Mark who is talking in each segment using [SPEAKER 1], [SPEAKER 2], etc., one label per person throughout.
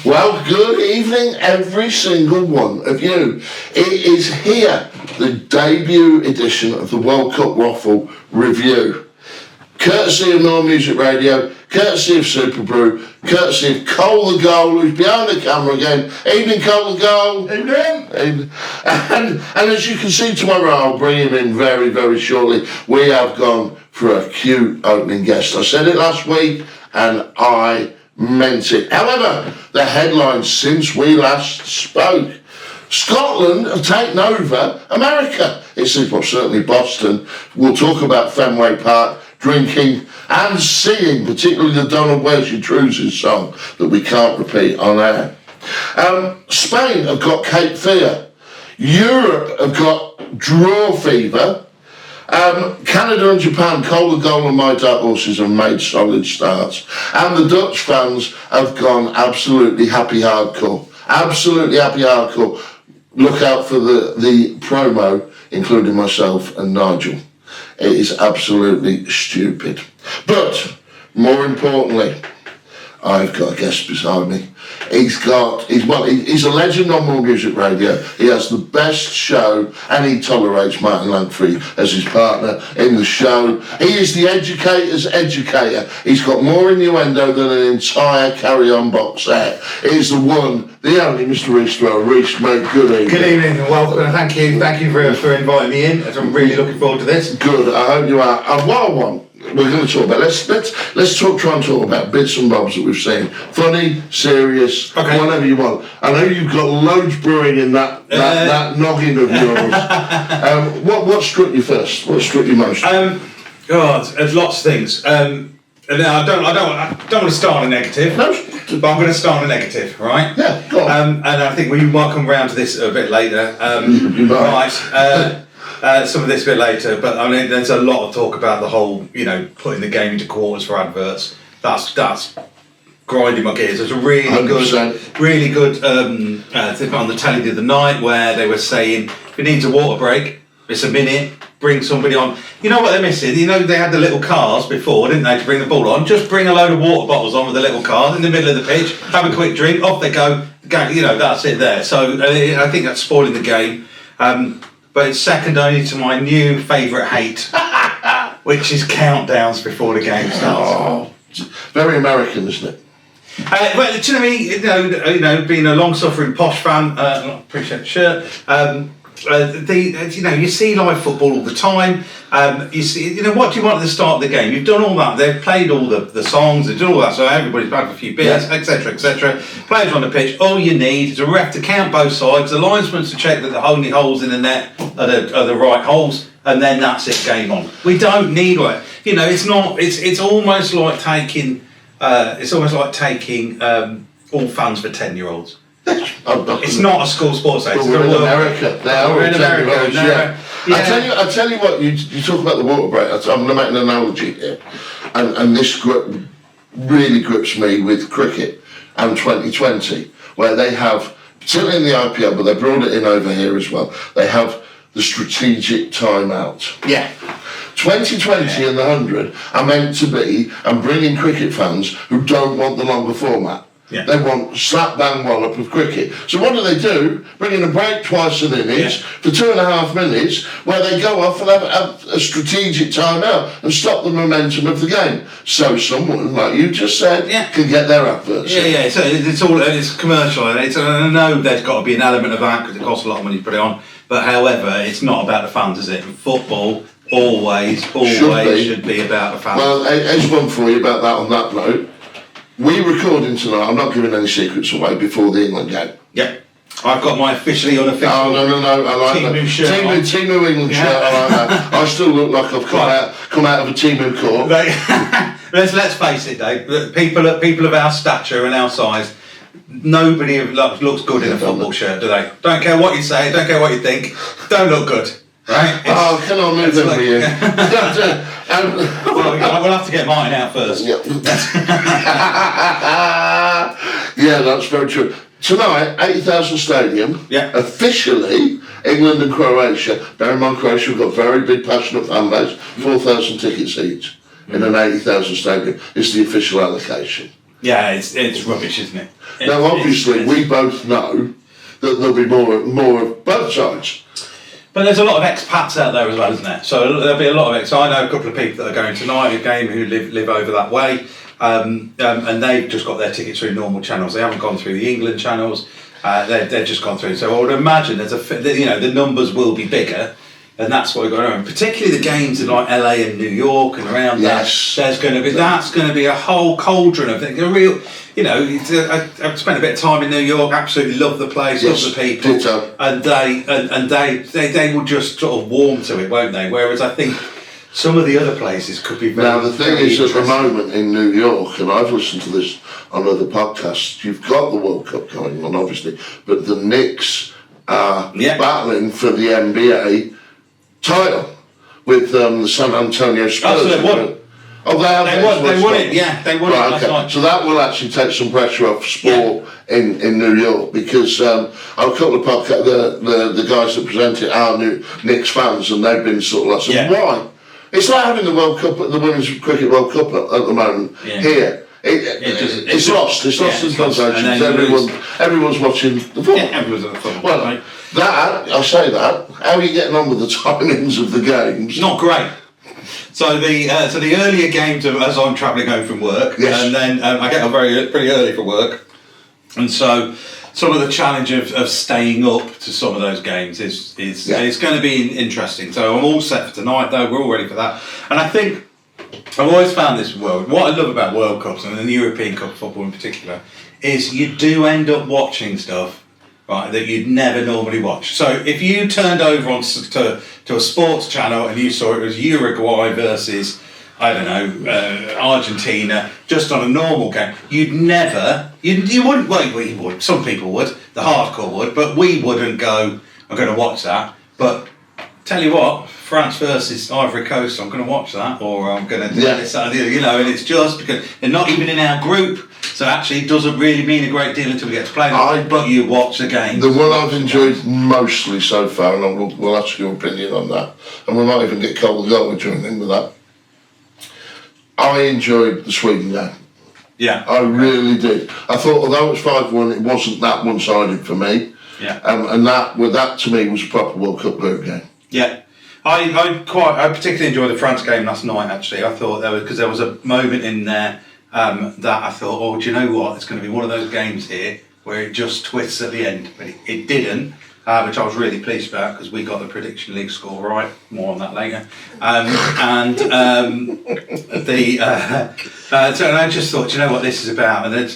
[SPEAKER 1] Well, good evening, every single one of you. It is here, the debut edition of the World Cup Waffle Review. Courtesy of MoreMuzic Radio, courtesy of Super Brew, courtesy of Cole the Goal, who's behind the camera again. Evening, Cole the Goal.
[SPEAKER 2] Evening.
[SPEAKER 1] And as you can see tomorrow, I'll bring him in very, very shortly. We have gone for a cute opening guest. I said it last week, and I meant it. However, the headlines since we last spoke. Scotland have taken over America. It's certainly Boston. We'll talk about Fenway Park, drinking and singing, particularly the Donald Where's Your Cruises song that we can't repeat on air. Spain have got Cape Fear. Europe have got draw fever. Canada and Japan, Cole the Goal and my dark horses have made solid starts. And the Dutch fans have gone absolutely happy hardcore. Absolutely happy hardcore. Look out for the promo, including myself and Nigel. It is absolutely stupid. But, more importantly, I've got a guest beside me. He's a legend on MoreMuzic Radio. He has the best show, and he tolerates Martin Langfrey as his partner in the show. He is the educator's educator. He's got more innuendo than an entire carry-on box set. He's the one, the only Mr. Rhys Thrower. Rhys, mate, good evening.
[SPEAKER 2] Good evening and welcome, and thank you for inviting me in. I'm really looking forward to this.
[SPEAKER 1] Good, I hope you are. And what I want, we're going to talk about, let's try and talk about bits and bobs that we've seen. Funny, serious, okay. Whatever you want. I know you've got loads brewing in that noggin of yours. What struck you first? What struck you most?
[SPEAKER 2] There's lots of things. And I don't want to start on a negative.
[SPEAKER 1] No.
[SPEAKER 2] But I'm going to start on a negative, right?
[SPEAKER 1] Yeah, go on.
[SPEAKER 2] And I think we might come around to this a bit later. Right. Some of this a bit later, but I mean, there's a lot of talk about the whole, putting the game into quarters for adverts. That's grinding my gears. There's a really 100%. good thing on the telly the other night where they were saying if it needs a water break, it's a minute. Bring somebody on. You know what they're missing? They had the little cars before, didn't they, to bring the ball on? Just bring a load of water bottles on with the little cars in the middle of the pitch. Have a quick drink. Off they go. That's it there. So I think that's spoiling the game. But it's second only to my new favourite hate, which is countdowns before the game starts.
[SPEAKER 1] Oh, very American, isn't it?
[SPEAKER 2] Well, do you know me? Being a long-suffering posh fan, I appreciate the shirt. You see live football all the time. You see, what do you want at the start of the game? You've done all that. They've played all the songs. They've done all that. So everybody's had a few beers, etc., etc. Players on the pitch. All you need is a ref to count both sides. The linesman to check that the only holes in the net are the right holes, and then that's it. Game on. We don't need it. It's not. It's almost like taking. All fans for 10-year-olds. It's not a school sports day.
[SPEAKER 1] We're in America.
[SPEAKER 2] We're in America.
[SPEAKER 1] Yeah. I tell you what. You talk about the water break. I'm going to make an analogy here, and this really grips me with cricket and 2020, where they have, particularly in the IPL, but they brought it in over here as well. They have the strategic timeout.
[SPEAKER 2] Yeah.
[SPEAKER 1] 2020 and the 100 are meant to be, and bringing cricket fans who don't want the longer format.
[SPEAKER 2] Yeah.
[SPEAKER 1] They want slap bang wallop of cricket. So what do? Bring in a break twice an innings for 2.5 minutes where they go off and have a strategic timeout and stop the momentum of the game. So someone, like you just said, can get their adverts.
[SPEAKER 2] Yeah. So it's commercial, and I know there's got to be an element of that because it costs a lot of money to put it on. But however, it's not about the fans, is it? Football always should be about the fans.
[SPEAKER 1] Well, here's one for you about that on that note. We're recording tonight, I'm not giving any secrets away, before the England game.
[SPEAKER 2] Yep. I've got my officially unofficial
[SPEAKER 1] no, I like
[SPEAKER 2] Team New shirt
[SPEAKER 1] Team New England shirt, I like that. I still look like I've come out of a Team New court.
[SPEAKER 2] Let's face it, Dave, people of our stature and our size, nobody looks good in a football shirt, do they? Don't care what you say, don't care what you think, don't look good. Right?
[SPEAKER 1] Can I move in with you?
[SPEAKER 2] We'll have to get mine out first.
[SPEAKER 1] Yeah, that's very true. Tonight, 80,000 stadium, officially, England and Croatia. Bear in mind, Croatia have got very big, passionate fan base, 4,000 ticket seats in an 80,000 stadium. It's the official allocation.
[SPEAKER 2] Yeah, it's rubbish, isn't it?
[SPEAKER 1] Now, obviously, we both know that there'll be more of both sides.
[SPEAKER 2] But there's a lot of expats out there as well, isn't there? So there'll be a lot of I know a couple of people that are going tonight a game who live over that way, and they've just got their tickets through normal channels. They haven't gone through the England channels. They've just gone through. So I would imagine the numbers will be bigger. And that's what we've got on. Particularly the games in like LA and New York and around there. That's going to be a whole cauldron of things. A real, I've spent a bit of time in New York. Absolutely love the place, love the people, and they will just sort of warm to it, won't they? Whereas I think some of the other places could be very.
[SPEAKER 1] Now the thing is, at the moment in New York, and I've listened to this on other podcasts. You've got the World Cup going on, obviously, but the Knicks are battling for the NBA title with the San Antonio Spurs.
[SPEAKER 2] Oh, so they won.
[SPEAKER 1] Oh,
[SPEAKER 2] they won it. Yeah, they won it last night.
[SPEAKER 1] So that will actually take some pressure off sport in New York, because a couple of podcasts, the guys that present it are Knicks fans, and they've been sort of like, why? It's like having the World Cup, the Women's Cricket World Cup at the moment here. It's lost. It's lost in translation. Everyone's watching the football.
[SPEAKER 2] Yeah, everyone's on the football.
[SPEAKER 1] Well,
[SPEAKER 2] right?
[SPEAKER 1] I say that. How are you getting on with the timings of the games?
[SPEAKER 2] Not great. So the earlier games as I'm travelling home from work, and then I get up pretty early for work, and so some of the challenge of staying up to some of those games is going to be interesting. So I'm all set for tonight, though. We're all ready for that, and I think I've always found this what I love about World Cups, and the European Cup football in particular, is you do end up watching stuff, right, that you'd never normally watch. So if you turned over to a sports channel and you saw it was Uruguay versus, I don't know, Argentina, just on a normal game, you wouldn't, well, we would, some people would, the hardcore would, but we wouldn't go, I'm going to watch that. But tell you what, France versus Ivory Coast, I'm going to watch that, or I'm going to do this, and it's just because they're not even in our group. So actually, it doesn't really mean a great deal until we get to play them. But you watch the game.
[SPEAKER 1] The one I've enjoyed mostly so far, and we'll ask your opinion on that, and we might even get Cole Gold joining in with that. I enjoyed the Sweden game.
[SPEAKER 2] Yeah.
[SPEAKER 1] I really did. I thought, although it was 5-1, it wasn't that one-sided for me.
[SPEAKER 2] Yeah.
[SPEAKER 1] And that to me was a proper World Cup group game.
[SPEAKER 2] Yeah. I particularly enjoyed the France game last night, actually. I thought there was a moment in there that I thought, do you know what? It's going to be one of those games here where it just twists at the end. But it didn't, which I was really pleased about, because we got the prediction league score right. More on that later. So I just thought, do you know what this is about? And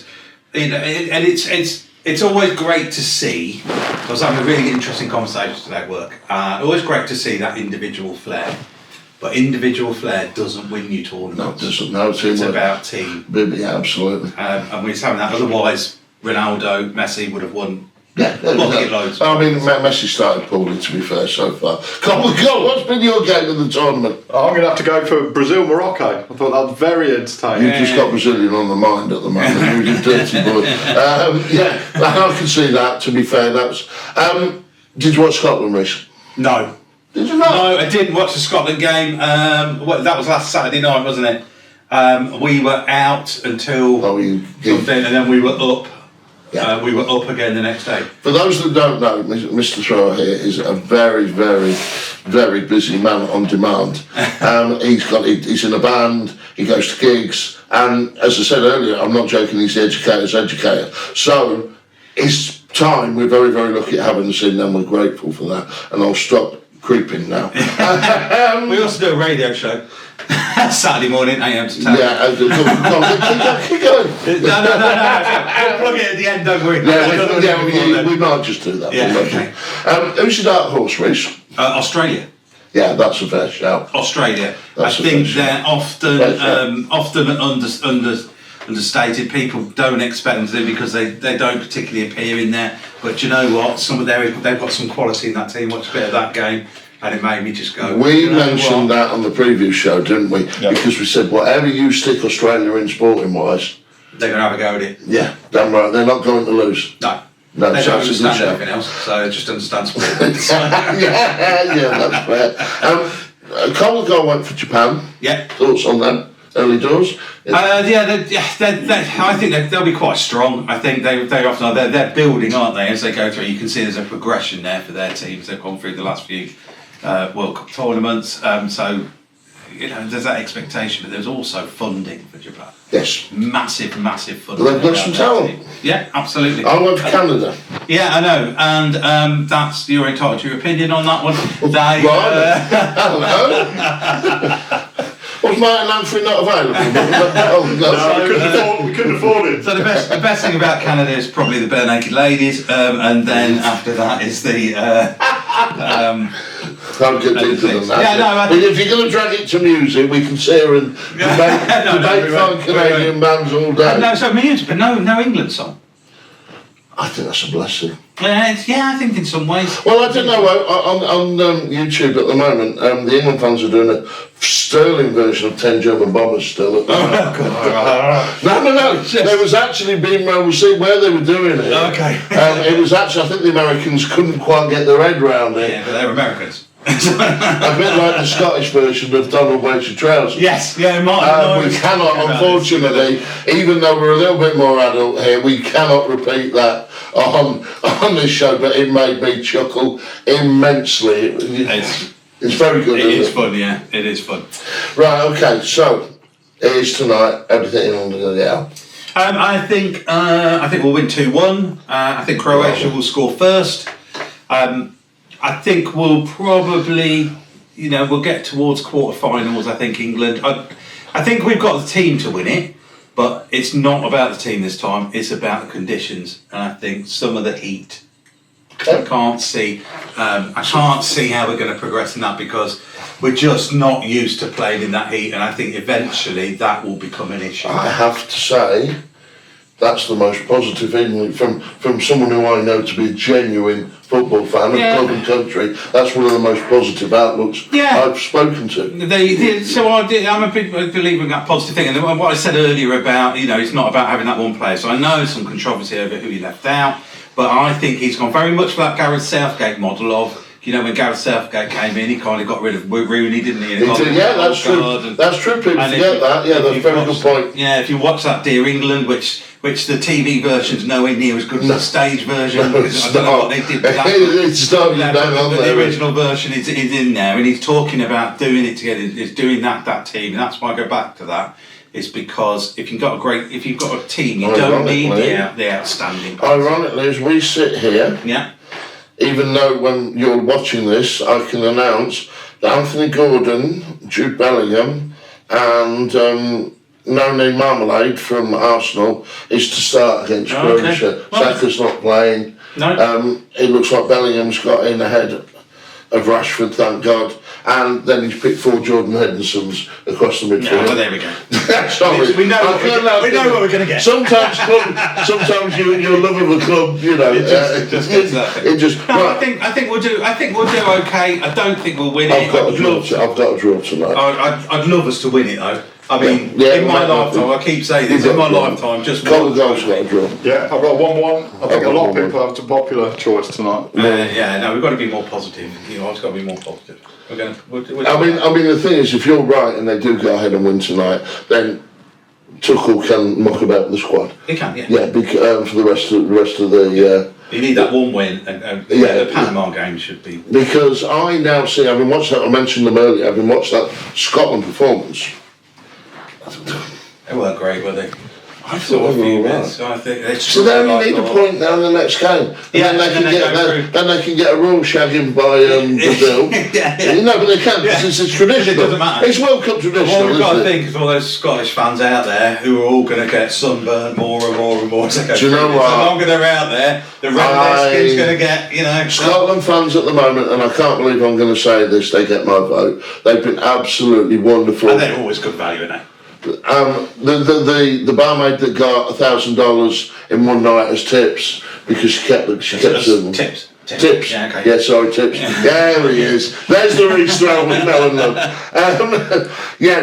[SPEAKER 2] it's always great to see. I was having a really interesting conversation today at work. Always great to see that individual flair. But individual flair doesn't win you tournaments.
[SPEAKER 1] No, it doesn't. No,
[SPEAKER 2] it's about team.
[SPEAKER 1] Yeah, absolutely.
[SPEAKER 2] And we're just having that. Otherwise, Ronaldo, Messi would have won.
[SPEAKER 1] Yeah,
[SPEAKER 2] loads.
[SPEAKER 1] I mean, Messi started poorly, to be fair, so far. Come on, what's been your game of the tournament?
[SPEAKER 3] I'm going to have to go for Brazil-Morocco. I thought that was very entertaining.
[SPEAKER 1] You've just got Brazilian on the mind at the moment, you dirty boy. I can see that, to be fair. Did you watch Scotland, Rhys?
[SPEAKER 2] No.
[SPEAKER 1] Did you not?
[SPEAKER 2] No, I didn't watch the Scotland game. That was last Saturday night, wasn't it? We were out until something, and then we were up. Yeah. We were up again the next day. For
[SPEAKER 1] those that don't know, Mr. Thrower here is a very, very, very busy man on demand. He's in a band, he goes to gigs, and as I said earlier, I'm not joking, he's the educator's educator. So his time, we're very, very lucky at having us in, and we're grateful for that. And I'll stop creeping now.
[SPEAKER 2] We also do a radio show. Saturday morning, 8 a.m. to 10.
[SPEAKER 1] Yeah, keep going.
[SPEAKER 2] No. We'll plug it at the end, don't worry.
[SPEAKER 1] We might just do that.
[SPEAKER 2] Yeah, okay.
[SPEAKER 1] Who's your dark horse, Rhys?
[SPEAKER 2] Australia.
[SPEAKER 1] Yeah, that's a fair shout.
[SPEAKER 2] Australia. I think they're often understated. People don't expect them to do because they don't particularly appear in there. But you know what? They've got some quality in that team. Watch a bit of that game. And it made me just go.
[SPEAKER 1] We mentioned that on the previous show, didn't we? Yep. Because we said, whatever you stick Australia in sporting wise,
[SPEAKER 2] they're going to have a go at it.
[SPEAKER 1] Yeah, damn right. They're not going to lose.
[SPEAKER 2] No.
[SPEAKER 1] They
[SPEAKER 2] don't understand anything else, so they just understand sport.
[SPEAKER 1] yeah, that's fair. Cole went for Japan.
[SPEAKER 2] Yeah.
[SPEAKER 1] Thoughts on them? early doors?
[SPEAKER 2] I think they'll be quite strong. I think they often are. They're building, aren't they? As they go through, you can see there's a progression there for their teams. They've gone through the last few World Cup tournaments. So, there's that expectation, but there's also funding for Japan.
[SPEAKER 1] Yes.
[SPEAKER 2] Massive funding.
[SPEAKER 1] They've got some talent.
[SPEAKER 2] Yeah, absolutely.
[SPEAKER 1] I went to Canada.
[SPEAKER 2] Yeah, I know, and that's you're entitled to your opinion on that one.
[SPEAKER 1] I don't know. Was Martin Lamfrey not available?
[SPEAKER 3] No, we couldn't afford it.
[SPEAKER 2] So the best thing about Canada is probably the bare naked ladies, and then after that is the.
[SPEAKER 1] Can't get deeper than that.
[SPEAKER 2] Yeah, no,
[SPEAKER 1] but if you're going to drag it to music, we can sit here and debate fun Canadian bands all day.
[SPEAKER 2] No, so music, but no England song.
[SPEAKER 1] I think that's a blessing.
[SPEAKER 2] Yeah, I think in some ways.
[SPEAKER 1] Well, I don't know. On YouTube at the moment, the England fans are doing a sterling version of 10 German Bombers still. No. There was actually being we'll see where they were doing it.
[SPEAKER 2] Okay.
[SPEAKER 1] It was actually, I think the Americans couldn't quite get their head round it.
[SPEAKER 2] Yeah, but they're Americans.
[SPEAKER 1] A bit like the Scottish version of Donald Wears Your Trousers.
[SPEAKER 2] Yes, yeah, it might.
[SPEAKER 1] We cannot, unfortunately, even though we're a little bit more adult here, we cannot repeat that on this show, but it made me chuckle immensely. It's very good.
[SPEAKER 2] It is fun, yeah. It is fun.
[SPEAKER 1] Right, okay, so it is tonight. Everything in London now.
[SPEAKER 2] I think we'll win 2-1. I think Croatia will score first. I think we'll probably, we'll get towards quarterfinals. I think England. I think we've got the team to win it, but it's not about the team this time. It's about the conditions, and I think some of the heat. I can't see how we're going to progress in that because we're just not used to playing in that heat, and I think eventually that will become an issue.
[SPEAKER 1] I have to say, that's the most positive thing from someone who I know to be a genuine football fan of club and country. That's one of the most positive outlooks I've spoken to.
[SPEAKER 2] So I'm a big believer in that positive thing, and what I said earlier about it's not about having that one player. So I know some controversy over who he left out, but I think he's gone very much for that Gareth Southgate model of. When Gareth Southgate came in, he kind of got rid of Rooney, didn't he?
[SPEAKER 1] That's true. That's true. People forget that. Yeah, that's a very good point.
[SPEAKER 2] Yeah, if you watch that Dear England, which the TV version's nowhere near as good as the stage version. Because I don't know what they did with that. The original version is in there, and he's talking about doing it together. He's doing that team, and that's why I go back to that. Is because if you've got a team, you don't need the outstanding.
[SPEAKER 1] Ironically, as we sit here, even though when you're watching this, I can announce that Anthony Gordon, Jude Bellingham, and No Name Marmalade from Arsenal is to start against Croatia. Saka's not playing.
[SPEAKER 2] No.
[SPEAKER 1] It looks like Bellingham's got in ahead of Rashford, thank God. And then he's picked 4 Jordan Hendersons across the midfield.
[SPEAKER 2] Yeah, well, there we go.
[SPEAKER 1] Sorry.
[SPEAKER 2] We know what we're going to get.
[SPEAKER 1] Sometimes your love of a club, it just.
[SPEAKER 2] No, right. I think we'll do okay. I don't think we'll win it.
[SPEAKER 1] I've got a draw tonight.
[SPEAKER 2] I'd love us to win it though. I mean, in my lifetime, I keep saying this, in my lifetime, just
[SPEAKER 1] Colin Gold's got a draw.
[SPEAKER 3] Yeah, I've got 1-1. I think a lot of people have a popular choice tonight.
[SPEAKER 2] We've got to be more positive. I've got to be more positive. I
[SPEAKER 1] mean, the thing is, if you're right and they do go ahead and win tonight, then Tuchel can muck about the squad.
[SPEAKER 2] He can, yeah.
[SPEAKER 1] Yeah, for the rest of the.
[SPEAKER 2] You need that one win, and the Panama game should be.
[SPEAKER 1] Because I now see, having watched that, I mentioned them earlier, having watched that Scotland performance.
[SPEAKER 2] They weren't great, were they?
[SPEAKER 1] I thought they were all right.
[SPEAKER 2] So
[SPEAKER 1] they only need a point now in the next game. Then they can get a rule shagging by Brazil. But they can't because it's traditional.
[SPEAKER 2] It doesn't matter.
[SPEAKER 1] It's World Cup traditional.
[SPEAKER 2] What we've got to think is all those Scottish fans out there who are all going to get sunburned more and more and more as they go.
[SPEAKER 1] Do you know what?
[SPEAKER 2] The longer they're out there, the redder their skin's going to get,
[SPEAKER 1] Scotland fans at the moment, and I can't believe I'm going to say this, they get my vote. They've been absolutely wonderful.
[SPEAKER 2] And they're always good value, aren't they?
[SPEAKER 1] The barmaid that got $1,000 in one night as tips because she kept them. Tips.
[SPEAKER 2] Yeah, okay.
[SPEAKER 1] Yeah, sorry, tips. There he is. There's the Rhys Thrower we know and love.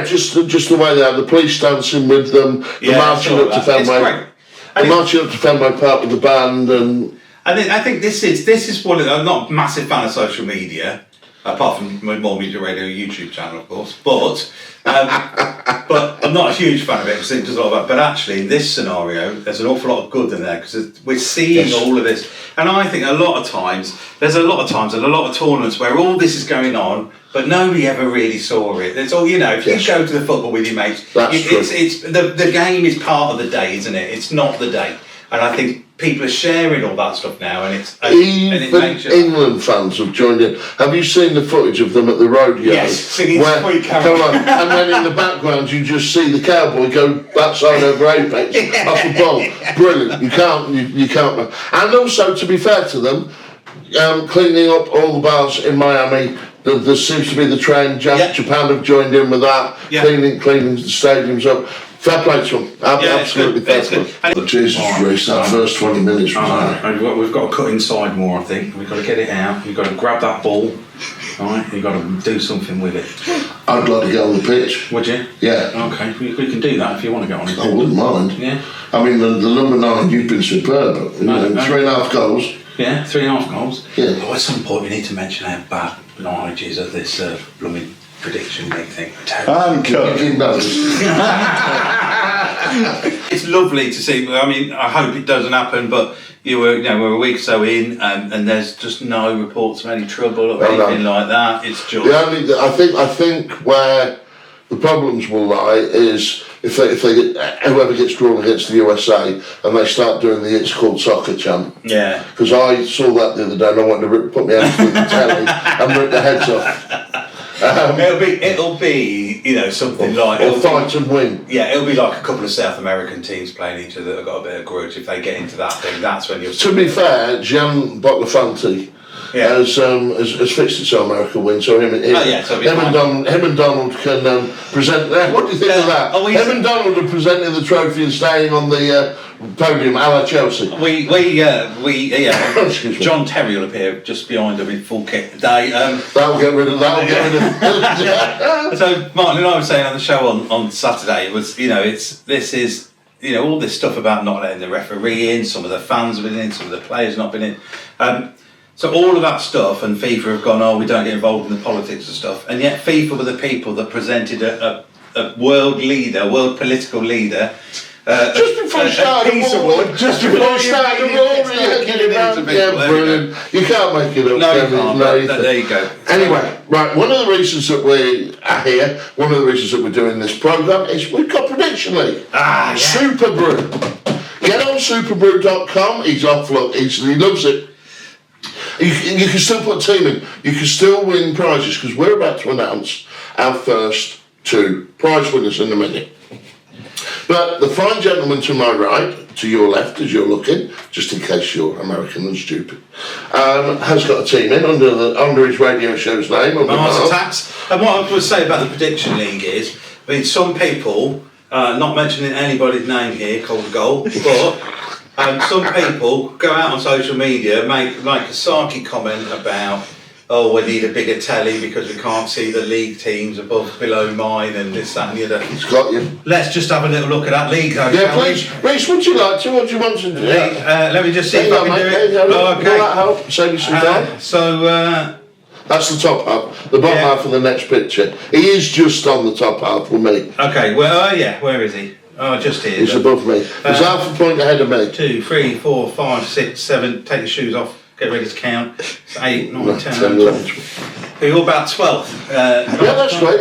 [SPEAKER 1] Just the way they are. The police dancing with them. The marching up to Fenway. Marching up to Fenway Park with the band and.
[SPEAKER 2] I think this is one of. I'm not a massive fan of social media. apart from my MoreMuzic Radio YouTube channel, of course. But I'm not a huge fan of it because it does a lot of that. But actually, in this scenario, there's an awful lot of good in there because we're seeing all of this. And I think a lot of times, there's a lot of times and a lot of tournaments where all this is going on, but nobody ever really saw it. It's all, you know, if you go to the football with your mates, it's the game is part of the day, isn't it? It's not the day. And I think people are sharing all that stuff now, and
[SPEAKER 1] even England fans have joined in. Have you seen the footage of them at the rodeo?
[SPEAKER 2] Yes, singing Sweet Caroline.
[SPEAKER 1] Come on, and then in the background you just see the cowboy go backside over apex off the ball. Brilliant. You can't. And also, to be fair to them, cleaning up all the bars in Miami. There seems to be the trend. Japan have joined in with that, cleaning the stadiums up. Fair play to them. Absolutely fair play. But Jesus, Rhys, that first 20 minutes was
[SPEAKER 2] we've got to cut inside more, I think. We've got to get it out. You've got to grab that ball. Right? You've got to do something with it.
[SPEAKER 1] I'd like to get on the pitch.
[SPEAKER 2] Would you?
[SPEAKER 1] Yeah.
[SPEAKER 2] Okay, we can do that if you want to get on it.
[SPEAKER 1] I wouldn't mind.
[SPEAKER 2] Yeah.
[SPEAKER 1] I mean, the number 9, you've been superb. 3.5 goals.
[SPEAKER 2] Yeah, 3.5 goals.
[SPEAKER 1] Yeah.
[SPEAKER 2] Oh, at some point we need to mention how bad knowledge is of this blooming prediction league thing. It's lovely to see. I mean, I hope it doesn't happen, but we're a week or so in, and there's just no reports of any trouble or anything like that. It's just
[SPEAKER 1] I think where the problems will lie is if they whoever gets drawn against the USA and they start doing the "It's Called Soccer" chant.
[SPEAKER 2] Yeah.
[SPEAKER 1] Because I saw that the other day and I wanted to put my hands through the telly and rip the heads off.
[SPEAKER 2] It'll be something like
[SPEAKER 1] or fight and win.
[SPEAKER 2] Yeah, it'll be like a couple of South American teams playing each other that have got a bit of grudge. If they get into that thing, that's when you'll.
[SPEAKER 1] To be fair, Gian Botlafanti has fixed it so America win. So him and Donald can present. What do you think of that? Him and Donald are presenting the trophy and staying on the podium, a la Chelsea.
[SPEAKER 2] John Terry will appear just behind them in full kit today.
[SPEAKER 1] That'll get rid of.
[SPEAKER 2] So Martin and I were saying on the show on Saturday was this is all this stuff about not letting the referee in. Some of the fans have been in, some of the players not been in. So all of that stuff, and FIFA have gone, we don't get involved in the politics and stuff, and yet FIFA were the people that presented a world political leader.
[SPEAKER 1] Just before you start the war, brilliant. You can't make it up.
[SPEAKER 2] No, you can't. There you go.
[SPEAKER 1] Anyway, right, one of the reasons that we are here, one of the reasons that we're doing this programme is we've got Prediction League. Super Brew. Get on superbrew.com. He's off, look, he loves it. You can still put a team in. You can still win prizes because we're about to announce our first 2 prize winners in a minute. But the fine gentleman to my right, to your left as you're looking, just in case you're American and stupid, has got a team in under his radio show's name.
[SPEAKER 2] Mars Attacks. And what I would say about the Prediction League is, some people, not mentioning anybody's name here, called a goal, but some people go out on social media, make a sarky comment about, we need a bigger telly because we can't see the league teams below mine and this, that and the other.
[SPEAKER 1] He's got you.
[SPEAKER 2] Let's just have a little look at that league though.
[SPEAKER 1] Yeah, please. Rhys, would you like to? What do you want to do?
[SPEAKER 2] Let me just see if I can do it.
[SPEAKER 1] Okay. Will that help? Save you some time? That's the top half. The bottom half of the next picture. He is just on the top half with me.
[SPEAKER 2] Okay, where is he? Oh, just here.
[SPEAKER 1] He's above me. He's half a point ahead of me.
[SPEAKER 2] 2, 3, 4, 5, 6, 7. Take your shoes off. Get ready to count. It's 8, 9, 10, 11, 12. You're about 12th.
[SPEAKER 1] That's right.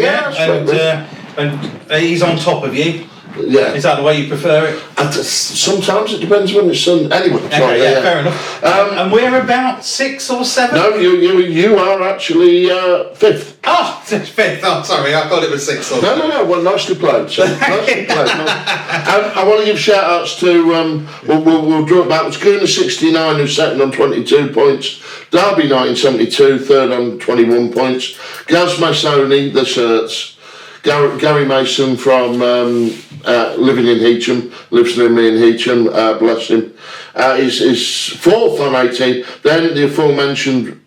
[SPEAKER 2] And he's on top of you.
[SPEAKER 1] Yeah.
[SPEAKER 2] Is that the way you prefer it?
[SPEAKER 1] Sometimes it depends when it's sun. Anyway, sorry.
[SPEAKER 2] Fair enough. And we're about 6 or 7.
[SPEAKER 1] No, you are actually 5th.
[SPEAKER 2] Oh, 5th. Oh, sorry, I thought it was 6 or 7.
[SPEAKER 1] No. Well, nicely played. So, nicely played. I want to give shout outs to. We'll draw it backwards. Guna 69, who's second on 22 points. Derby 1972, third on 21 points. Gaz Masoni, the shirts. Gary Mason from living in Heacham, lives near me in Heacham, bless him, is fourth on 18. Then the aforementioned,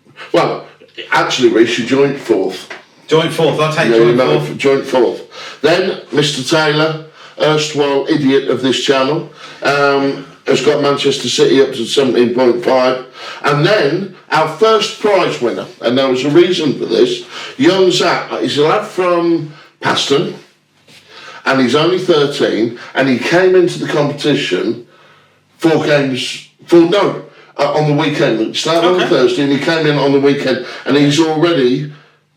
[SPEAKER 1] actually Rhys, you joint fourth.
[SPEAKER 2] Joint fourth, I'll take fourth.
[SPEAKER 1] Joint fourth. Then Mr. Taylor, erstwhile idiot of this channel, has got Manchester City up to 17.5. And then our first prize winner, and there was a reason for this, young Zach, he's a lad from Paston, and he's only 13, and he came into the competition on the weekend. It started on Thursday, and he came in on the weekend, and he's already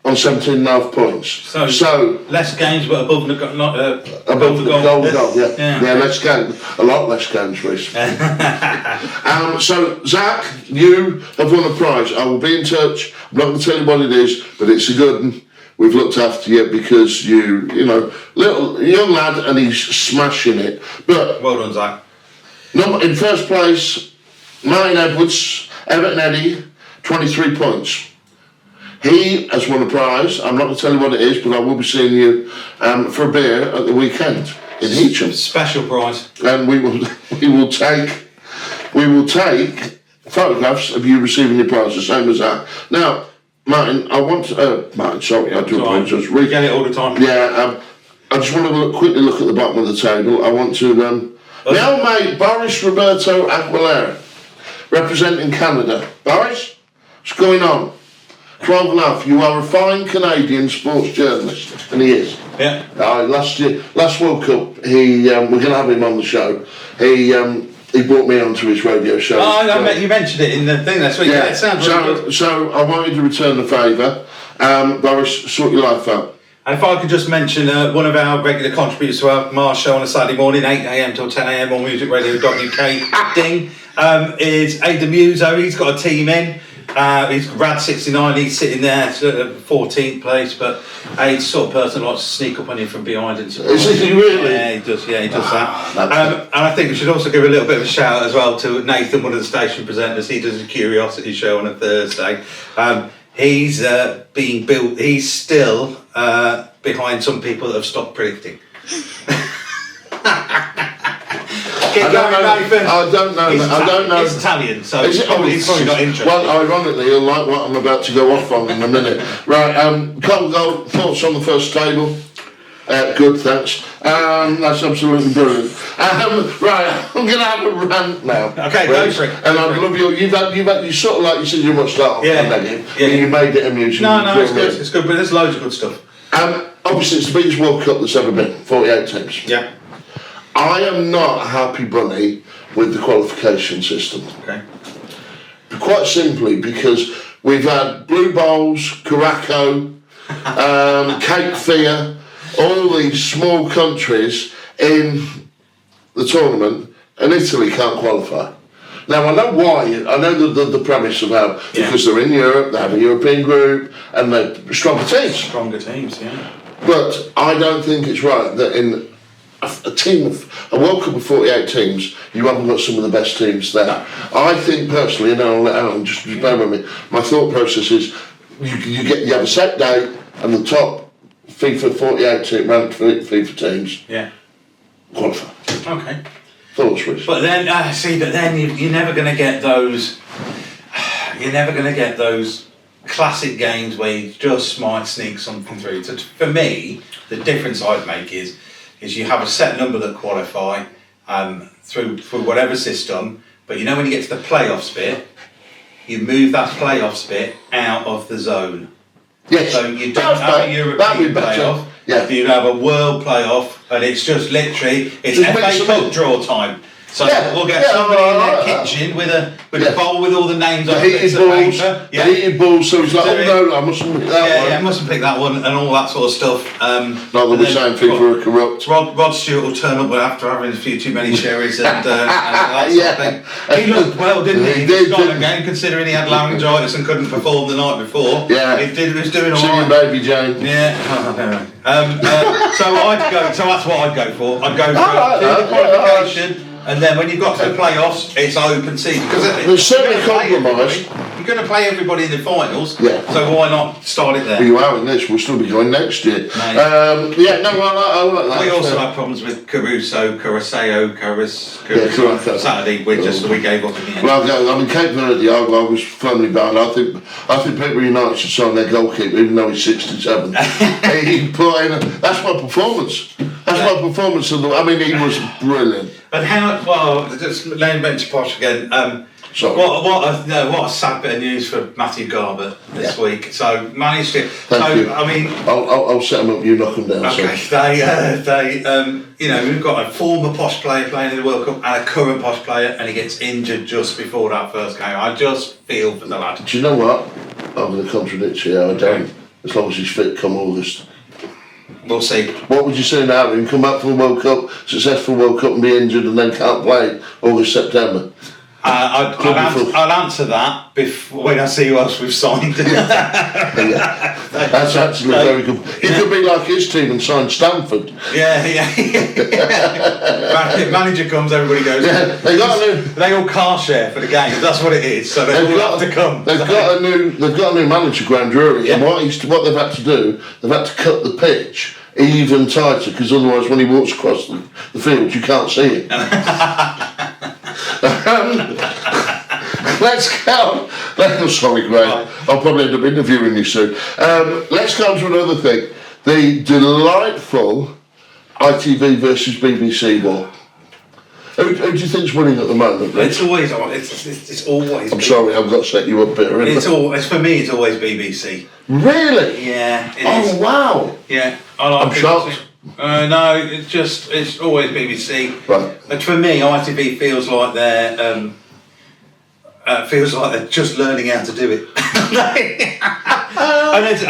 [SPEAKER 1] on 17.5 points. So
[SPEAKER 2] less games, but above the goal.
[SPEAKER 1] Above the goal, yeah, less games. A lot less games, Rhys. So, Zach, you have won a prize. I will be in touch. I'm not going to tell you what it is, but it's a good one. We've looked after you because you know, little young lad, and he's smashing it. But
[SPEAKER 2] well done, Zach.
[SPEAKER 1] In first place, Martin Edwards, Everton Eddie, 23 points. He has won a prize. I'm not going to tell you what it is, but I will be seeing you for a beer at the weekend in Heacham.
[SPEAKER 2] Special prize. And
[SPEAKER 1] we will take photographs of you receiving your prize, the same as that. Now, Martin, I do apologise.
[SPEAKER 2] We get it all the time.
[SPEAKER 1] Yeah, I just want to quickly look at the bottom of the table. I want to my old mate Boris Roberto Aguilera, representing Canada. Boris, what's going on? 12.5. You are a fine Canadian sports journalist, and he is.
[SPEAKER 2] Yeah.
[SPEAKER 1] Last World Cup, we're going to have him on the show. He brought me onto his radio show.
[SPEAKER 2] You mentioned it in the thing last week. Yeah. It sounds really good.
[SPEAKER 1] So I want you to return the favour. Boris, sort your life out.
[SPEAKER 2] And if I could just mention one of our regular contributors to our Mars show on a Saturday morning, 8 a.m. till 10 a.m. on MoreMuzic.uk, is Aidan Muso. He's got a team in. He's Rad 69, he's sitting there at 14th place, but Aid's the sort of person who likes to sneak up on you from behind and support.
[SPEAKER 1] Is he really?
[SPEAKER 2] Yeah, he does that. And I think we should also give a little bit of a shout out as well to Nathan, one of the station presenters. He does a curiosity show on a Thursday. He's still behind some people that have stopped predicting.
[SPEAKER 1] I don't know.
[SPEAKER 2] He's Italian, so he's probably not interested.
[SPEAKER 1] Well, ironically, he'll like what I'm about to go off on in a minute. Right, Colgo, thoughts on the first table? Good, thanks. That's absolutely brilliant. Right, I'm going to have a rant now.
[SPEAKER 2] Okay, go for it.
[SPEAKER 1] And I love you. You've had, you sort of like you said you must start off negative, but you made it amusing.
[SPEAKER 2] No, it's good. It's good, but there's loads of good stuff.
[SPEAKER 1] Obviously, it's the biggest World Cup that's ever been. 48 teams.
[SPEAKER 2] Yeah.
[SPEAKER 1] I am not a happy bunny with the qualification system.
[SPEAKER 2] Okay.
[SPEAKER 1] Quite simply because we've had Blue Bowls, Caraco, Cape Fear, all these small countries in the tournament, and Italy can't qualify. Now I know why. I know the premise about because they're in Europe, they have a European group, and they're stronger teams.
[SPEAKER 2] Stronger teams, yeah.
[SPEAKER 1] But I don't think it's right that in a World Cup of 48 teams, you haven't got some of the best teams there. I think personally, and I'll let Alan just bear with me, my thought process is you have a set date and the top FIFA 48 team, ranked FIFA teams qualify.
[SPEAKER 2] Okay.
[SPEAKER 1] Thoughts, Rhys?
[SPEAKER 2] But then, you're never going to get those. You're never going to get those classic games where you just might sneak something through. So for me, the difference I'd make is you have a set number that qualify through whatever system, but you know when you get to the playoffs bit, you move that playoffs bit out of the zone.
[SPEAKER 1] Yes.
[SPEAKER 2] So you don't have a European playoff, you have a world playoff, and it's just literally, it's FA Cup draw time. So we'll get somebody in their kitchen with a bowl with all the names on bits of paper.
[SPEAKER 1] The heated balls, so it's like, I mustn't pick that one.
[SPEAKER 2] Yeah, I mustn't pick that one, and all that sort of stuff.
[SPEAKER 1] Not that we're saying people are corrupt.
[SPEAKER 2] Rod Stewart will turn up after having a few too many cherries and that sort of thing. He looked well, didn't he? He did, again, considering he had laryngitis and couldn't perform the night before.
[SPEAKER 1] Yeah.
[SPEAKER 2] He was doing all
[SPEAKER 1] right.
[SPEAKER 2] right.
[SPEAKER 1] Baby Jane.
[SPEAKER 2] Yeah. So that's what I'd go for. I'd go for the qualification. And then when you've got to the playoffs, it's open season. Because
[SPEAKER 1] there's certainly compromise.
[SPEAKER 2] You're going to play everybody in the finals,
[SPEAKER 1] so
[SPEAKER 2] why not start it there?
[SPEAKER 1] Well, you are in this, we'll still be going next year. I like that.
[SPEAKER 2] We also had problems with Caruso, Saturday, we gave up in the end.
[SPEAKER 1] Well, Cape Verde, I was firmly behind. I think People United should sign their goalkeeper, even though he's 67. He put in, that's my performance. He was brilliant.
[SPEAKER 2] And how? Well, just let me mention Posh again.
[SPEAKER 1] Sorry.
[SPEAKER 2] What a sad bit of news for Matthew Garbutt this week. So managed to.
[SPEAKER 1] Thank you.
[SPEAKER 2] I mean,
[SPEAKER 1] I'll set them up. You knock them down.
[SPEAKER 2] Okay. So. We've got a former Posh player playing in the World Cup and a current Posh player, and he gets injured just before that first game. I just feel for the lad.
[SPEAKER 1] Do you know what? I'm going to contradict you. I don't. As long as he's fit come August.
[SPEAKER 2] We'll see.
[SPEAKER 1] What would you say now? Him come back from the World Cup, successful World Cup, and be injured, and then can't play August, September?
[SPEAKER 2] I'll answer that when I see who else we've signed.
[SPEAKER 1] That's actually very good. He could be like his team and sign Stanford.
[SPEAKER 2] Yeah. Manager comes, everybody goes.
[SPEAKER 1] Yeah,
[SPEAKER 2] they all car share for the game. That's what it is. So they all have to come.
[SPEAKER 1] They've got a new manager, Graham Drury, and what they've had to do, they've had to cut the pitch even tighter, because otherwise, when he walks across the field, you can't see it. Let's go. Sorry, Graham. I'll probably end up interviewing you soon. Let's go on to another thing. The delightful ITV versus BBC war. Who do you think's winning at the moment?
[SPEAKER 2] It's always. It's always.
[SPEAKER 1] I'm sorry, I've got to set you up here.
[SPEAKER 2] It's for me. It's always BBC.
[SPEAKER 1] Really?
[SPEAKER 2] Yeah. It is.
[SPEAKER 1] Wow.
[SPEAKER 2] Yeah.
[SPEAKER 1] I'm shocked.
[SPEAKER 2] No, it's always BBC.
[SPEAKER 1] Right.
[SPEAKER 2] And for me, ITV feels like they're just learning how to do it.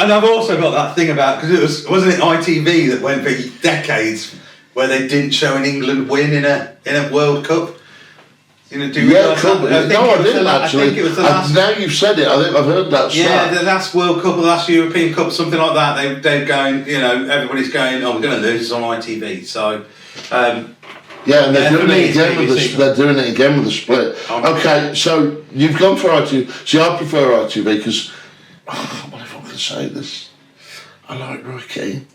[SPEAKER 2] and I've also got that thing about, because wasn't it ITV that went for decades where they didn't show an England win in a World Cup. Do you realise that?
[SPEAKER 1] No, I didn't actually.
[SPEAKER 2] I think it was the last.
[SPEAKER 1] Now you've said it, I think I've heard that.
[SPEAKER 2] Yeah, the last World Cup or the last European Cup, something like that. They're going. Everybody's going. Oh, we're going to lose. It's on ITV. So.
[SPEAKER 1] Yeah, and they're doing it again with the split. Okay, so you've gone for ITV. See, I prefer ITV because, what if I can say this? I like Roy Keane.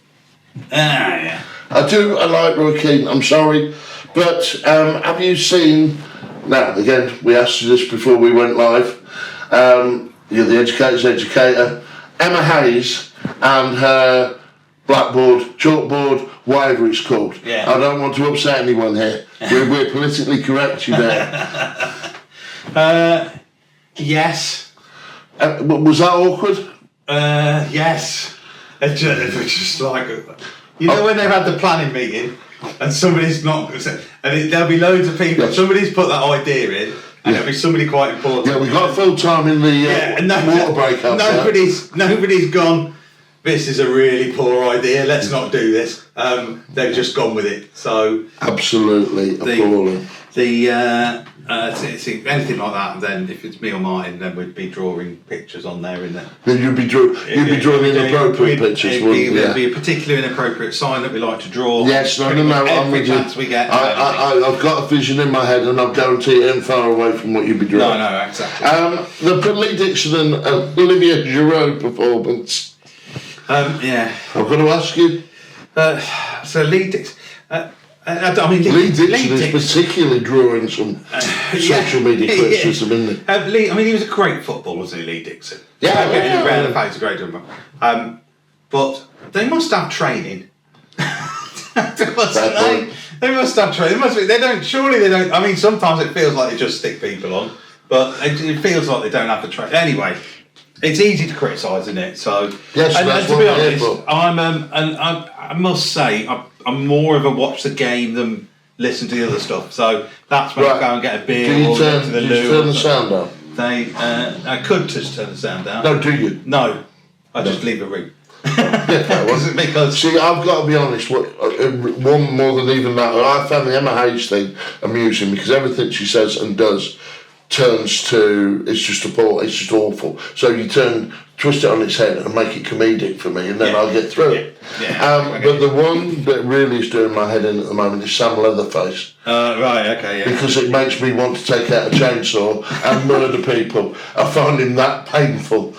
[SPEAKER 2] Yeah.
[SPEAKER 1] I do. I like Roy Keane. I'm sorry, but have you seen? Now again, we asked you this before we went live. You're the educator's educator, Emma Hayes, and her chalkboard, whatever it's called.
[SPEAKER 2] Yeah.
[SPEAKER 1] I don't want to upset anyone here. We're politically correct, you know.
[SPEAKER 2] Yes.
[SPEAKER 1] Was that awkward?
[SPEAKER 2] Yes. It was just like, when they've had the planning meeting and somebody's not, and there'll be loads of people. Yes. Somebody's put that idea in, and it'll be somebody quite important.
[SPEAKER 1] Yeah, we got full time in the water break up.
[SPEAKER 2] Nobody's gone. This is a really poor idea. Let's not do this. They've just gone with it. So
[SPEAKER 1] absolutely appalling.
[SPEAKER 2] Anything like that, then if it's me or Martin, then we'd be drawing pictures on there in there.
[SPEAKER 1] Then you'd be drawing inappropriate pictures.
[SPEAKER 2] It'd be a particularly inappropriate sign that we like to draw.
[SPEAKER 1] Yes, no.
[SPEAKER 2] Every chance we get.
[SPEAKER 1] I've got a vision in my head, and I guarantee it ain't far away from what you'd be drawing.
[SPEAKER 2] No, exactly.
[SPEAKER 1] The Lee Dixon and Olivia Giroud performance.
[SPEAKER 2] Yeah.
[SPEAKER 1] I've got to ask you.
[SPEAKER 2] So Lee Dixon.
[SPEAKER 1] Lee Dixon is particularly drawing some social media criticism, isn't he?
[SPEAKER 2] He was a great footballer, wasn't he, Lee Dixon?
[SPEAKER 1] Yeah.
[SPEAKER 2] The fact he's a great drummer. But they must have training. They must have training. Surely they don't. I mean, sometimes it feels like they just stick people on, but it feels like they don't have the training. Anyway. It's easy to criticise, isn't it? So,
[SPEAKER 1] yes,
[SPEAKER 2] and to be honest, I must say I'm more of a watch the game than listen to the other stuff. So that's when I go and get a beer or go to the loo.
[SPEAKER 1] Do you turn the sound down?
[SPEAKER 2] I could just turn the sound down.
[SPEAKER 1] No, do you?
[SPEAKER 2] No, I just leave a room.
[SPEAKER 1] Because see, I've got to be honest. One more than even that, I found the Emma Hayes thing amusing because everything she says and does turns to it's just awful. So you twist it on its head and make it comedic for me, and then I'll get through it. But the one that really is doing my head in at the moment is Sam Leatherface.
[SPEAKER 2] Right, okay, yeah.
[SPEAKER 1] Because it makes me want to take out a chainsaw and murder people. I find him that painful.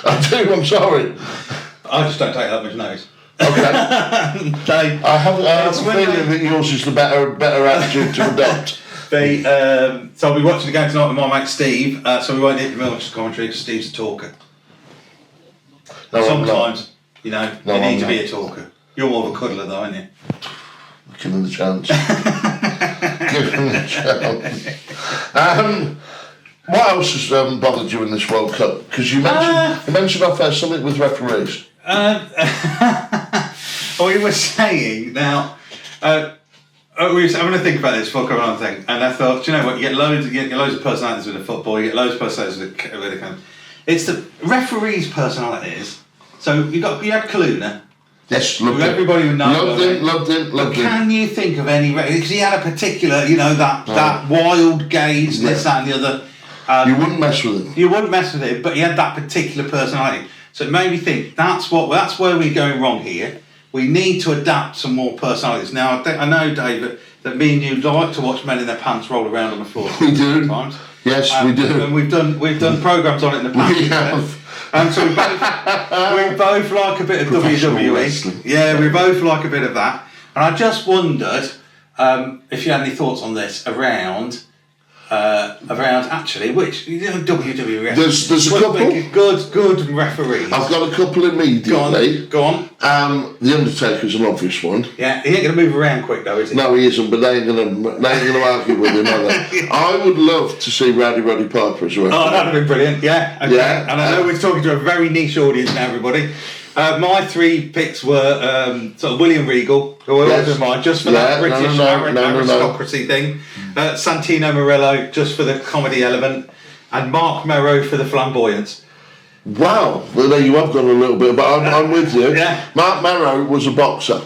[SPEAKER 1] I do. I'm sorry.
[SPEAKER 2] I just don't take that much notice.
[SPEAKER 1] Okay. I have a feeling that yours is the better attitude to adopt.
[SPEAKER 2] So we'll be watching the game tonight with my mate Steve. So we won't need to watch the commentary because Steve's a talker.
[SPEAKER 1] No,
[SPEAKER 2] sometimes, you need to be a talker. You're more of a cuddler though, aren't you?
[SPEAKER 1] Give him the chance. Give him a chance. What else has bothered you in this World Cup? Because you mentioned off there something with referees.
[SPEAKER 2] We were saying now. We were having to think about this before coming on thing, and I thought, do you know what? You get loads of personalities with the football. You get loads of personalities with the kind. It's the referees' personalities. So you had Kaluna.
[SPEAKER 1] Yes, loved him.
[SPEAKER 2] Everybody would know.
[SPEAKER 1] Loved him.
[SPEAKER 2] Can you think of any? Because he had a particular, that wild gaze, this, that, and the other.
[SPEAKER 1] You wouldn't mess with him.
[SPEAKER 2] You wouldn't mess with him, but he had that particular personality. So it made me think that's where we're going wrong here. We need to adapt some more personalities. Now I know, David, that me and you like to watch men in their pants roll around on the floor.
[SPEAKER 1] We do.
[SPEAKER 2] Sometimes.
[SPEAKER 1] Yes, we do.
[SPEAKER 2] And we've done programmes on it in the past.
[SPEAKER 1] We have.
[SPEAKER 2] So we both like a bit of WWE.
[SPEAKER 1] Wrestling.
[SPEAKER 2] Yeah, we both like a bit of that. And I just wondered if you had any thoughts on this around actually which WWE.
[SPEAKER 1] There's a couple.
[SPEAKER 2] Good referees.
[SPEAKER 1] I've got a couple immediately.
[SPEAKER 2] Go on.
[SPEAKER 1] The Undertaker's an obvious one.
[SPEAKER 2] Yeah, he ain't gonna move around quick though, is he?
[SPEAKER 1] No, he isn't. But they ain't gonna argue with him, are they? I would love to see Roddy Piper as a referee.
[SPEAKER 2] Oh, that'd have been brilliant. Yeah. Okay.
[SPEAKER 1] Yeah.
[SPEAKER 2] And I know we're talking to a very niche audience now, everybody. My three picks were sort of William Regal, who I always do mine, just for that British aristocracy thing. Santino Morello, just for the comedy element. And Mark Merrow for the flamboyance.
[SPEAKER 1] Wow. Well, there you have gone a little bit, but I'm with you.
[SPEAKER 2] Yeah.
[SPEAKER 1] Mark Merrow was a boxer.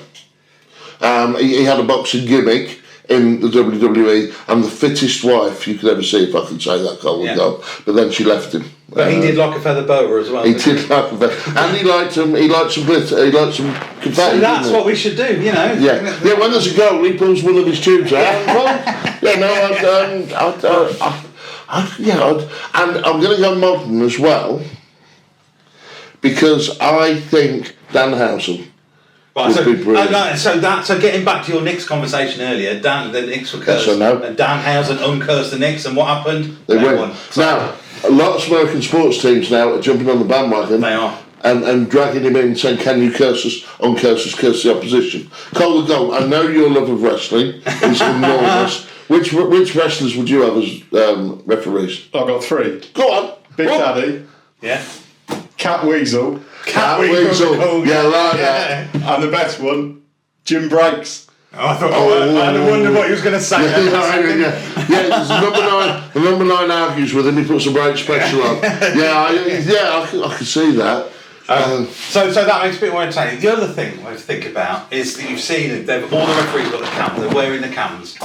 [SPEAKER 1] He had a boxing gimmick in the WWE, and the fittest wife you could ever see, if I can say that, Colin Gold. But then she left him.
[SPEAKER 2] But he did like a feather boa as well.
[SPEAKER 1] He did like a feather, and he liked some glitter. He liked some confetti.
[SPEAKER 2] So that's what we should do,
[SPEAKER 1] Yeah. When there's a goal, he pulls one of his tubes out. And I'm going to go modern as well, because I think Danhausen.
[SPEAKER 2] Right, so getting back to your Knicks conversation earlier, the Knicks were cursed, and Danhausen uncursed the Knicks, and what happened?
[SPEAKER 1] They won. Now, a lot of American sports teams now are jumping on the bandwagon.
[SPEAKER 2] They are.
[SPEAKER 1] And dragging him in, saying, "Can you curse us, uncurse us, curse the opposition?" Colin Gold, I know your love of wrestling is enormous. Which wrestlers would you have as referees?
[SPEAKER 3] I've got three.
[SPEAKER 1] Go on.
[SPEAKER 3] Big Daddy.
[SPEAKER 2] Yeah.
[SPEAKER 3] Cat Weasel.
[SPEAKER 1] Cat Weasel. Yeah, like that.
[SPEAKER 3] And the best one, Jim Breaks.
[SPEAKER 2] Oh, I thought. I wondered what he was going to say.
[SPEAKER 1] The number 9 argues with him. He puts a break special on. I can see that.
[SPEAKER 2] So that makes a bit more entertaining. The other thing I think about is that you've seen all the referees got the cam. They're wearing the cams.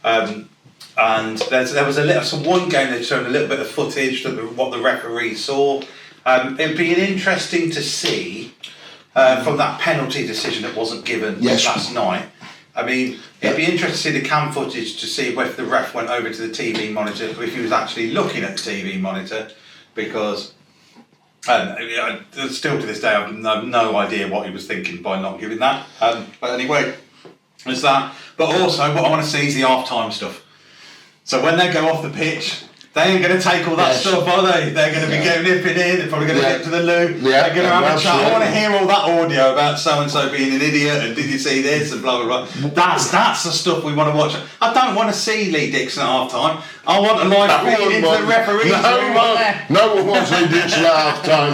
[SPEAKER 2] And there was one game they showed a little bit of footage of what the referee saw. It'd be interesting to see from that penalty decision that wasn't given last night. I mean, it'd be interesting to see the cam footage to see if the ref went over to the TV monitor, if he was actually looking at the TV monitor, because still to this day I've no idea what he was thinking by not giving that. But anyway, there's that. But also, what I want to see is the half-time stuff. So when they go off the pitch, they ain't going to take all that stuff, are they? They're going to be nipping in, they're probably going to get to the loo, they're going to have a chat. I want to hear all that audio about so-and-so being an idiot, and did you see this, and blah, blah, blah. That's the stuff we want to watch. I don't want to see Lee Dixon at half-time. I want a live feed into the referees.
[SPEAKER 1] No one wants Lee Dixon at half-time.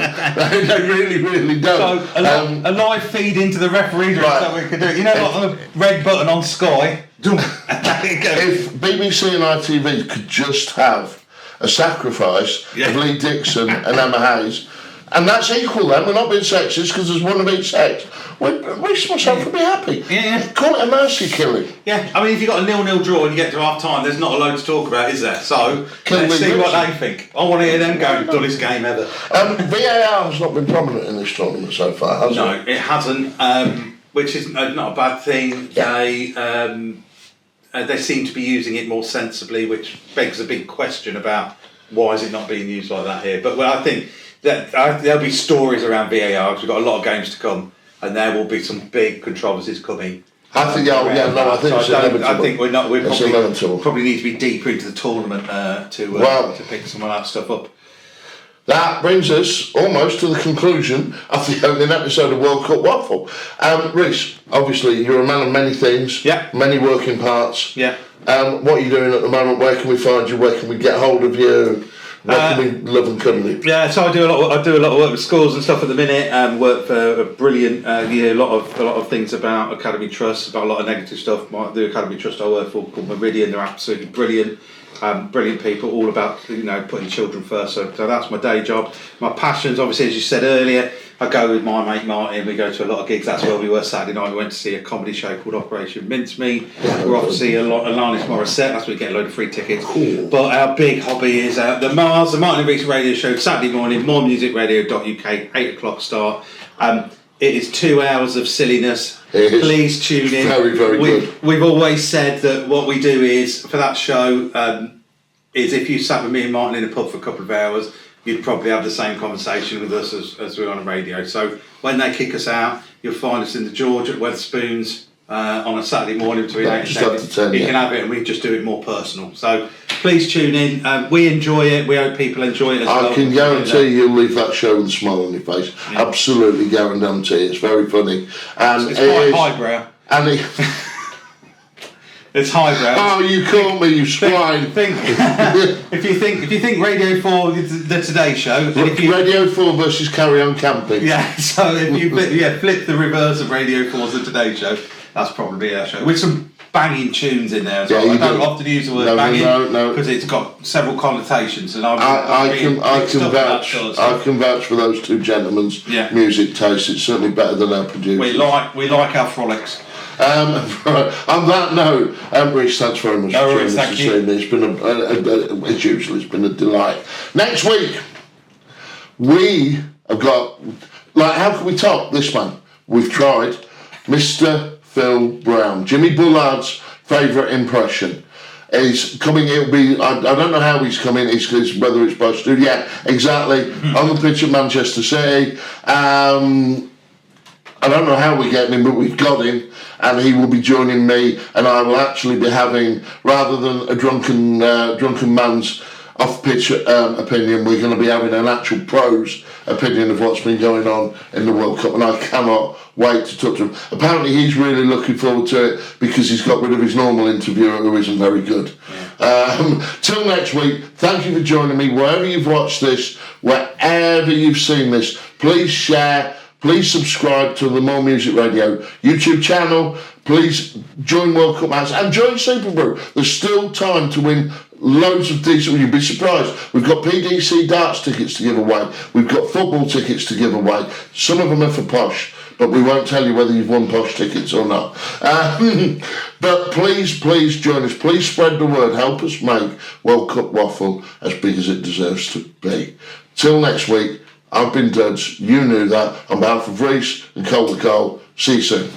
[SPEAKER 1] They really, really don't.
[SPEAKER 2] So, a live feed into the referees, that we could do. You know, like the red button on Sky.
[SPEAKER 1] If BBC and ITV could just have a sacrifice of Lee Dixon and Emma Hayes, and that's equal then, we're not being sexist because there's one of each sex, we myself would be happy. Call it a mercy killing.
[SPEAKER 2] I mean, if you've got a 0-0 draw and you get to half time, there's not a load to talk about, is there? So let's see what they think. I want to hear them go, dullest game ever.
[SPEAKER 1] VAR has not been prominent in this tournament so far, has it?
[SPEAKER 2] No, it hasn't, which is not a bad thing. They seem to be using it more sensibly, which begs a big question about why is it not being used like that here. But I think that there'll be stories around VAR because we've got a lot of games to come, and there will be some big controversies coming.
[SPEAKER 1] I think it's inevitable.
[SPEAKER 2] I think we probably need to be deeper into the tournament to pick some of that stuff up.
[SPEAKER 1] That brings us almost to the conclusion of the opening episode of World Cup Waffle. Rhys, obviously you're a man of many things, many working parts. What are you doing at the moment? Where can we find you? Where can we get hold of you? Where can we love and cuddle you?
[SPEAKER 2] Yeah, so I do a lot of work with schools and stuff at the minute. Work for a brilliant, a lot of things about Academy Trust, about a lot of negative stuff. The Academy Trust I work for called Meridian, they're absolutely brilliant. Brilliant people, all about putting children first. So that's my day job. My passions, obviously, as you said earlier, I go with my mate Martin. We go to a lot of gigs. That's where we were Saturday night. We went to see a comedy show called Operation Mincemeat. We're off to see Alanis Morissette. That's where we get a load of free tickets. Cool. But our big hobby is the Martin and Rhys Radio Show Saturday morning. MoreMusicRadio.uk, 8 o'clock start. It is 2 hours of silliness. Please tune in.
[SPEAKER 1] Very, very good.
[SPEAKER 2] We've always said that what we do is, for that show, is if you sat with me and Martin in a pub for a couple of hours, you'd probably have the same conversation with us as we're on the radio. So when they kick us out, you'll find us in the George at Wetherspoons on a Saturday morning between 8 and 10. You can have it, and we just do it more personal. So please tune in. We enjoy it. We hope people enjoy it as well.
[SPEAKER 1] I can guarantee you'll leave that show with a smile on your face. Yeah. Absolutely guarantee. It's very funny. And
[SPEAKER 2] it's quite highbrow.
[SPEAKER 1] And
[SPEAKER 2] it's highbrow.
[SPEAKER 1] Oh, you caught me, you swine.
[SPEAKER 2] If you think Radio 4 is the Today Show,
[SPEAKER 1] Radio 4 versus Carry On Camping.
[SPEAKER 2] Yeah. So if you flip the reverse of Radio 4's the Today Show, that's probably our show with some banging tunes in there as well. I don't often use the word banging because it's got several connotations, and I
[SPEAKER 1] can vouch for those two gentlemen's music taste. It's certainly better than our producer.
[SPEAKER 2] We like our frolics.
[SPEAKER 1] On that note, Rhys, thanks very much for joining us this evening. It's been as usual, it's been a delight. Next week, we have got, how can we top this man? We've tried Mr. Phil Brown, Jimmy Bullard's favourite impression. He's coming, it'll be, I don't know how he's coming, whether it's by studio, yeah, exactly, on the pitch at Manchester City. I don't know how we're getting him, but we've got him, and he will be joining me, and I will actually be having, rather than a drunken man's off-pitch opinion, we're going to be having an actual pro's opinion of what's been going on in the World Cup, and I cannot wait to talk to him. Apparently he's really looking forward to it because he's got rid of his normal interviewer who isn't very good. Till next week, thank you for joining me. Wherever you've watched this, wherever you've seen this, please share. Please subscribe to the More Music Radio YouTube channel. Please join World Cup House and join Super Brew. There's still time to win loads of decent. You'd be surprised. We've got PDC darts tickets to give away. We've got football tickets to give away. Some of them are for posh, but we won't tell you whether you've won posh tickets or not. But please join us. Please spread the word. Help us make World Cup Waffle as big as it deserves to be. Till next week. I've been Duds, you knew that. On behalf of Rhys and Cole the Cole, see you soon.